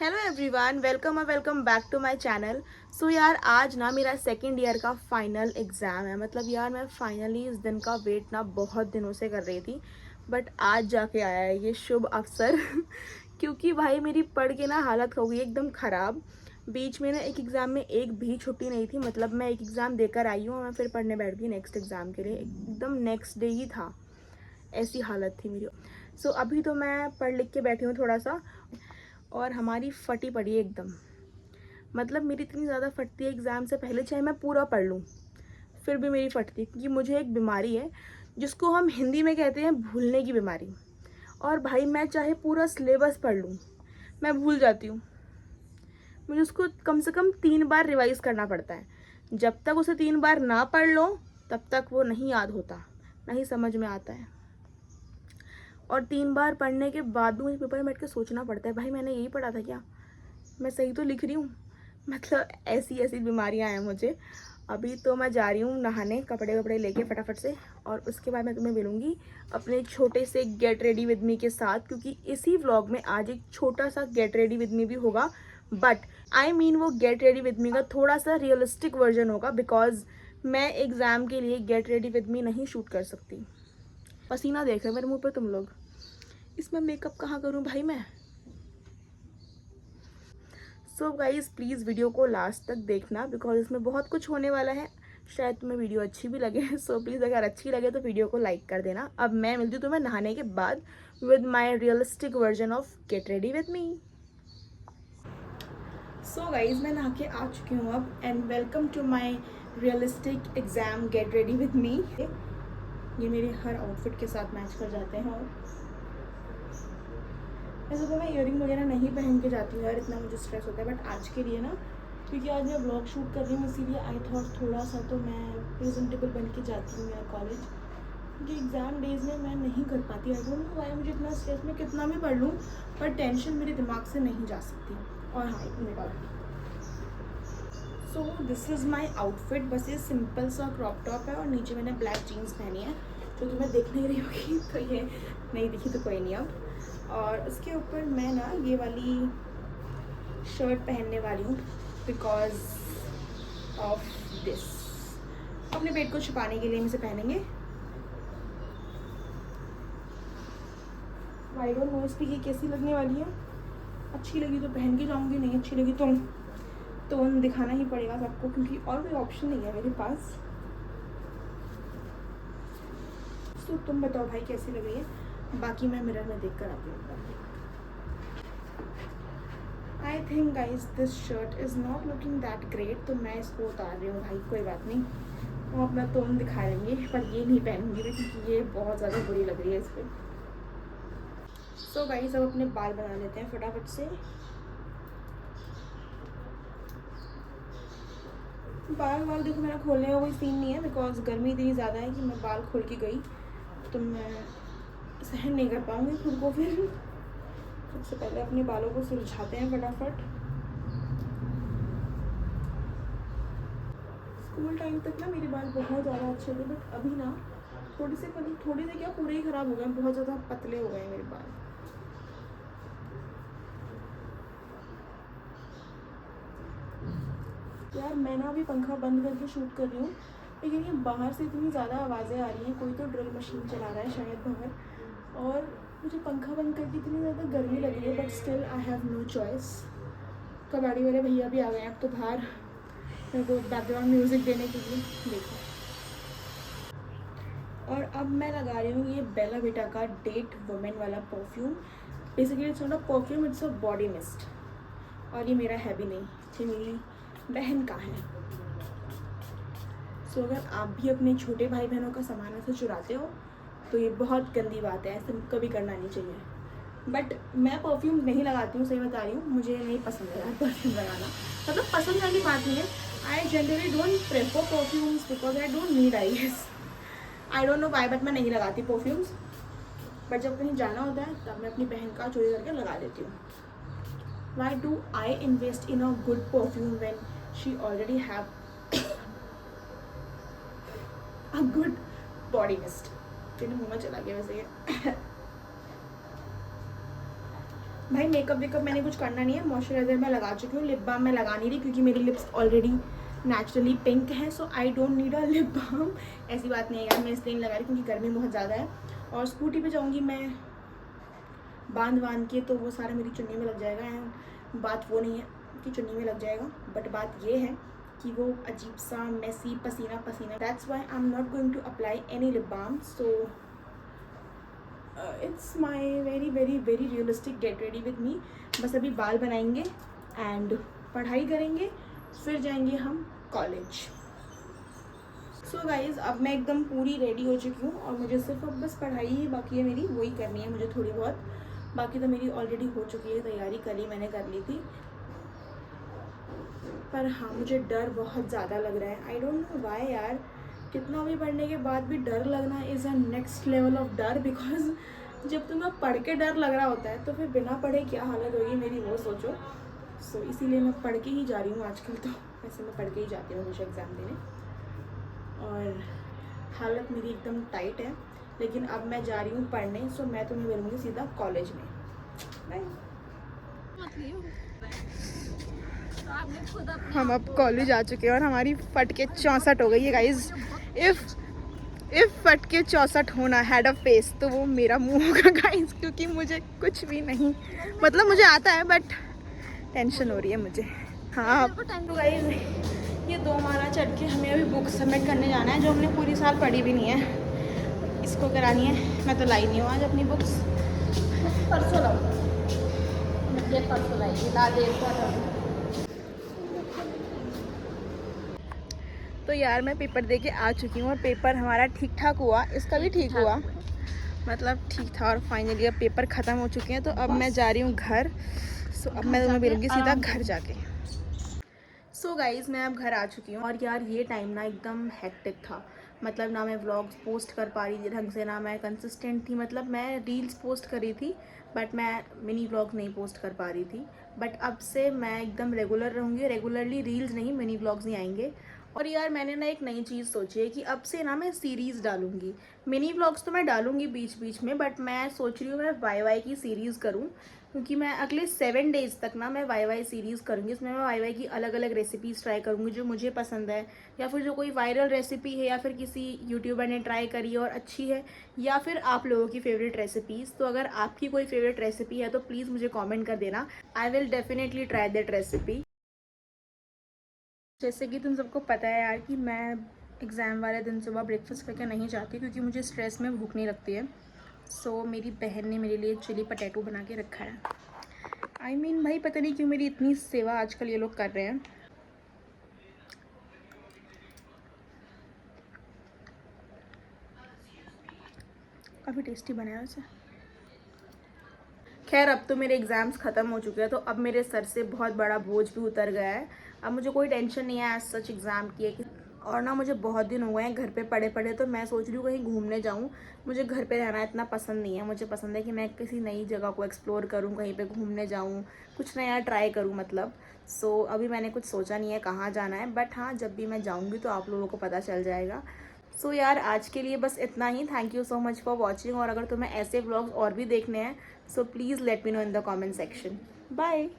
Hello everyone, welcome और welcome back to my channel. So यार, आज ना मेरा सेकेंड ईयर का फाइनल एग्ज़ाम है। मतलब यार, मैं फाइनली इस दिन का वेट ना बहुत दिनों से कर रही थी, बट आज जाके आया है ये शुभ अवसर। क्योंकि भाई मेरी पढ़ के ना हालत हो गई एकदम ख़राब। बीच में ना एक एग्ज़ाम में एक भी छुट्टी नहीं थी। मतलब मैं एक एग्ज़ाम देकर आई हूँ और मैं फिर पढ़ने बैठ गई नेक्स्ट एग्ज़ाम के लिए। एकदम नेक्स्ट डे ही था, ऐसी हालत थी मेरी। सो अभी तो मैं पढ़ लिख के बैठी हूँ थोड़ा सा, और हमारी फटी पड़ी है एकदम। मतलब मेरी इतनी ज़्यादा फटती है एग्ज़ाम से पहले, चाहे मैं पूरा पढ़ लूँ फिर भी मेरी फटती है, क्योंकि मुझे एक बीमारी है जिसको हम हिंदी में कहते हैं भूलने की बीमारी। और भाई मैं चाहे पूरा सिलेबस पढ़ लूँ, मैं भूल जाती हूँ। मुझे उसको कम से कम 3 बार रिवाइज़ करना पड़ता है। जब तक उसे 3 बार ना पढ़ लो तब तक वो नहीं याद होता, नहीं समझ में आता है। और 3 बार पढ़ने के बाद भी मुझे पेपर में बैठ के सोचना पड़ता है, भाई मैंने यही पढ़ा था क्या, मैं सही तो लिख रही हूँ। मतलब ऐसी ऐसी बीमारियाँ हैं मुझे। अभी तो मैं जा रही हूँ नहाने, कपड़े वपड़े लेके फटाफट से, और उसके बाद मैं तुम्हें मिलूँगी अपने छोटे से गेट रेडी विद मी के साथ, क्योंकि इसी व्लॉग में आज एक छोटा सा गेट रेडी विद मी भी होगा। बट आई मीन वो गेट रेडी विद मी का थोड़ा सा रियलिस्टिक वर्जन होगा, बिकॉज मैं एग्ज़ाम के लिए गेट रेडी विद मी नहीं शूट कर सकती। पसीना देख रहे हो मेरे मुँह पर तुम लोग, इसमें मेकअप कहाँ करूँ भाई मैं। सो गाइज प्लीज़ वीडियो को लास्ट तक देखना, बिकॉज इसमें बहुत कुछ होने वाला है। शायद तुम्हें वीडियो अच्छी भी लगे। सो प्लीज़ अगर अच्छी लगे तो वीडियो को लाइक कर देना। अब मैं मिलती हूँ तुम्हें नहाने के बाद with my realistic version of get ready with me. So guys मैं नहा के आ चुकी हूँ अब, and welcome to my realistic exam get ready with me. ये मेरे हर आउटफिट के साथ मैच कर जाते हैं। और ऐसे तो मैं ईयरिंग वगैरह नहीं पहन के जाती हूँ यार, इतना मुझे स्ट्रेस होता है। बट आज के लिए ना, क्योंकि आज मैं ब्लॉग शूट कर रही हूँ, इसीलिए आई थॉट थोड़ा सा तो मैं प्रेजेंटेबल बन के जाती हूँ मेरा कॉलेज। क्योंकि एग्ज़ाम डेज में मैं नहीं कर पाती। आई डोंट नो व्हाई, मुझे इतना स्ट्रेस, में कितना भी पढ़ लूँ पर टेंशन मेरे दिमाग से नहीं जा सकती। और हाँ, एक मिनट और। So this is my outfit. बस ये सिंपल सा क्रॉप टॉप है और नीचे मैंने ब्लैक जीन्स पहनी है, जो तुम्हें दिख नहीं रही होगी, तो ये नहीं दिखी तो कोई नहीं अब। और उसके ऊपर मैं ना ये वाली शर्ट पहनने वाली हूँ, बिकॉज ऑफ दिस। अपने पेट को छुपाने के लिए हम इसे पहनेंगे। आई डोंट नो इसकी ये कैसी लगने वाली है। अच्छी लगी तो पहन के जाऊँगी, नहीं अच्छी लगी तो दिखाना ही पड़ेगा सबको, क्योंकि और कोई ऑप्शन नहीं है मेरे पास। तो तुम बताओ भाई कैसी लग रही है, बाकी मैं मिरर में देख कर आती हूँ। I think guys this shirt is not looking that great, तो मैं इसको उतार रही हूँ भाई, कोई बात नहीं, वो अपना टोन दिखा लेंगे। पर ये नहीं पहनूंगी मैं, क्योंकि ये बहुत ज़्यादा बुरी लग रही है इस पर। सो गाइज अब अपने बाल बना लेते हैं फटाफट से। बाल देखो मेरा खोलने का कोई सीन नहीं है, बिकॉज गर्मी इतनी ज़्यादा है कि मैं बाल खोल के गई तो मैं सहन नहीं कर पाऊँगी खुद को। फिर सबसे पहले अपने बालों को सुलझाते हैं फटाफट। स्कूल टाइम तक ना मेरे बाल बहुत ज़्यादा अच्छे थे, बट अभी ना थोड़े से क्या पूरे ही ख़राब हो गए, बहुत ज़्यादा पतले हो गए मेरे बाल। यार मैं ना अभी पंखा बंद करके शूट कर रही हूँ, लेकिन ये बाहर से इतनी ज़्यादा आवाज़ें आ रही हैं, कोई तो ड्रिल मशीन चला रहा है शायद बाहर, और मुझे पंखा बंद करके इतनी ज़्यादा गर्मी लग रही है, but still I have no choice. कबाड़ी वाले भैया भी आ गए हैं अब तो बाहर मेरे को बैकग्राउंड म्यूज़िक देने के लिए, देखो। और अब मैं लगा रही हूँ ये बेला विटा का डेट वुमेन वाला perfume. Basically it's not a perfume, it's a body mist. और ये मेरा है भी नहीं, ये मेरी बहन का है। सो अगर आप भी अपने छोटे भाई बहनों का सामान ऐसे चुराते हो तो ये बहुत गंदी बात है, ऐसे कभी करना नहीं चाहिए। बट मैं परफ्यूम नहीं लगाती हूँ, सही बता रही हूँ, मुझे नहीं पसंद है यार परफ्यूम लगाना। मतलब पसंद वाली बात नहीं है, I generally don't prefer perfumes because I don't need, I guess, I don't know why, but मैं नहीं लगाती परफ्यूम्स। बट जब कहीं जाना होता है तब मैं अपनी बहन का चोरी करके लगा लेती हूँ। Why do I invest in a good perfume when she already have a good body mist. तेरे मुँह में चला गया वैसे ये। भाई मेकअप वेकअप मैंने कुछ करना नहीं है, मॉइस्चराइज़र मैं लगा चुकी हूँ, लिप बाम मैं लगा नहीं रही क्योंकि मेरी लिप्स ऑलरेडी नेचुरली पिंक है, so I don't need a lip balm. ऐसी बात नहीं है यार, मैं इसलिए नहीं लगा रही क्योंकि गर्मी बहुत ज़्यादा है और स्कूटी पे जाऊँगी मैं बांध के, तो वो सारा मेरी चुन्नी में लग जाएगा। एंड बात वो नहीं है कि चुन्नी में लग जाएगा, बट बात ये है कि वो अजीब सा मैसी पसीना पसीना, that's why I am not going to apply any lip balm. So it's my very very very realistic get ready with me. बस अभी बाल बनाएंगे एंड पढ़ाई करेंगे, फिर जाएंगे हम कॉलेज। सो गाइज अब मैं एकदम पूरी रेडी हो चुकी हूँ और मुझे सिर्फ अब बस पढ़ाई ही बाकी है मेरी, वही करनी है मुझे थोड़ी बहुत, बाकी तो मेरी ऑलरेडी हो चुकी है तैयारी, कल ही मैंने कर ली थी। पर हाँ मुझे डर बहुत ज़्यादा लग रहा है, आई डोंट नो वाई यार, कितना भी पढ़ने के बाद भी डर लगना is a next level of डर, बिकॉज जब तुम्हें पढ़ के डर लग रहा होता है तो फिर बिना पढ़े क्या हालत होगी मेरी वो सोचो। सो इसीलिए मैं पढ़ के ही जा रही हूँ आजकल, तो वैसे मैं पढ़ के ही जाती हूँ हमेशा एग्ज़ाम देने, और हालत मेरी एकदम टाइट है, लेकिन अब मैं जा रही हूँ पढ़ने। सो मैं तुम्हें मिलूँगी सीधा कॉलेज में, बाय। हम अब कॉलेज आ चुके हैं और हमारी फट के 64 हो गई है गाइज। इफ़ फट के 64 होना हैड अ फेस तो वो मेरा मुंह होगा गाइज, क्योंकि मुझे कुछ भी नहीं, मतलब मुझे आता है बट टेंशन हो रही है मुझे। हाँ तो गाइज ये 2 माला चढ़ के हमें अभी बुक सबमिट करने जाना है, जो हमने पूरी साल पढ़ी भी नहीं है, इसको करानी है। मैं तो लाई नहीं हूँ आज अपनी बुक्स, परसों लाऊँ, परसों लाएगी, ला दे। तो यार मैं पेपर दे के आ चुकी हूँ और पेपर हमारा ठीक ठाक हुआ, इसका भी ठीक हुआ, मतलब ठीक था। और फाइनली अब पेपर ख़त्म हो चुके हैं, तो अब मैं जा रही हूँ घर। सो अब मैं तुम्हें मिलूँगी सीधा घर जाके। सो गाइज़ मैं अब घर आ चुकी हूँ और यार ये टाइम ना एकदम हेक्टिक था, मतलब ना मैं व्लॉग्स पोस्ट कर पा रही थी ढंग से, ना मैं कंसिस्टेंट थी, मतलब मैं रील्स पोस्ट कर रही थी बट मैं मिनी व्लॉग्स नहीं पोस्ट कर पा रही थी। बट अब से मैं एकदम रेगुलर रहूँगी, रेगुलरली रील्स नहीं मिनी व्लॉग्स नहीं आएंगे। और यार मैंने ना एक नई चीज़ सोची है कि अब से ना मैं सीरीज़ डालूंगी, मिनी व्लॉग्स तो मैं डालूंगी बीच बीच में, बट मैं सोच रही हूँ मैं वाई वाई की सीरीज़ करूँ, क्योंकि मैं अगले 7 डेज़ तक ना मैं वाई वाई सीरीज़ करूँगी। इसमें मैं वाई वाई की अलग अलग रेसिपीज़ ट्राई करूँगी जो मुझे पसंद है, या फिर जो कोई वायरल रेसिपी है या फिर किसी यूट्यूबर ने ट्राई करी है और अच्छी है, या फिर आप लोगों की फेवरेट रेसिपीज़। तो अगर आपकी कोई फेवरेट रेसिपी है तो प्लीज़ मुझे कॉमेंट कर देना, I will definitely try that recipe. जैसे कि तुम सबको पता है यार कि मैं एग्ज़ाम वाले दिन सुबह ब्रेकफास्ट करके नहीं जाती, क्योंकि मुझे स्ट्रेस में भूख नहीं लगती है। सो मेरी बहन ने मेरे लिए चिली पटेटो बना के रखा है। आई मीन भाई पता नहीं क्यों मेरी इतनी सेवा आजकल ये लोग कर रहे हैं। काफ़ी टेस्टी बनाया उसे। खैर अब तो मेरे एग्ज़ाम्स ख़त्म हो चुके हैं, तो अब मेरे सर से बहुत बड़ा बोझ भी उतर गया है। अब मुझे कोई टेंशन नहीं है एज सच एग्ज़ाम की है कि, और ना मुझे बहुत दिन हो गए हैं घर पे पढ़े पढ़े, तो मैं सोच रही हूँ कहीं घूमने जाऊँ। मुझे घर पे रहना इतना पसंद नहीं है, मुझे पसंद है कि मैं किसी नई जगह को एक्सप्लोर करूँ, कहीं पे घूमने जाऊँ, कुछ नया ट्राई करूँ मतलब। सो अभी मैंने कुछ सोचा नहीं है कहाँ जाना है, बट हाँ जब भी मैं जाऊँगी तो आप लोगों को पता चल जाएगा। सो यार आज के लिए बस इतना ही। Thank you so much for watching, और अगर तुम्हें ऐसे व्लॉग्स और भी देखने हैं so please let me know in the comment section. Bye.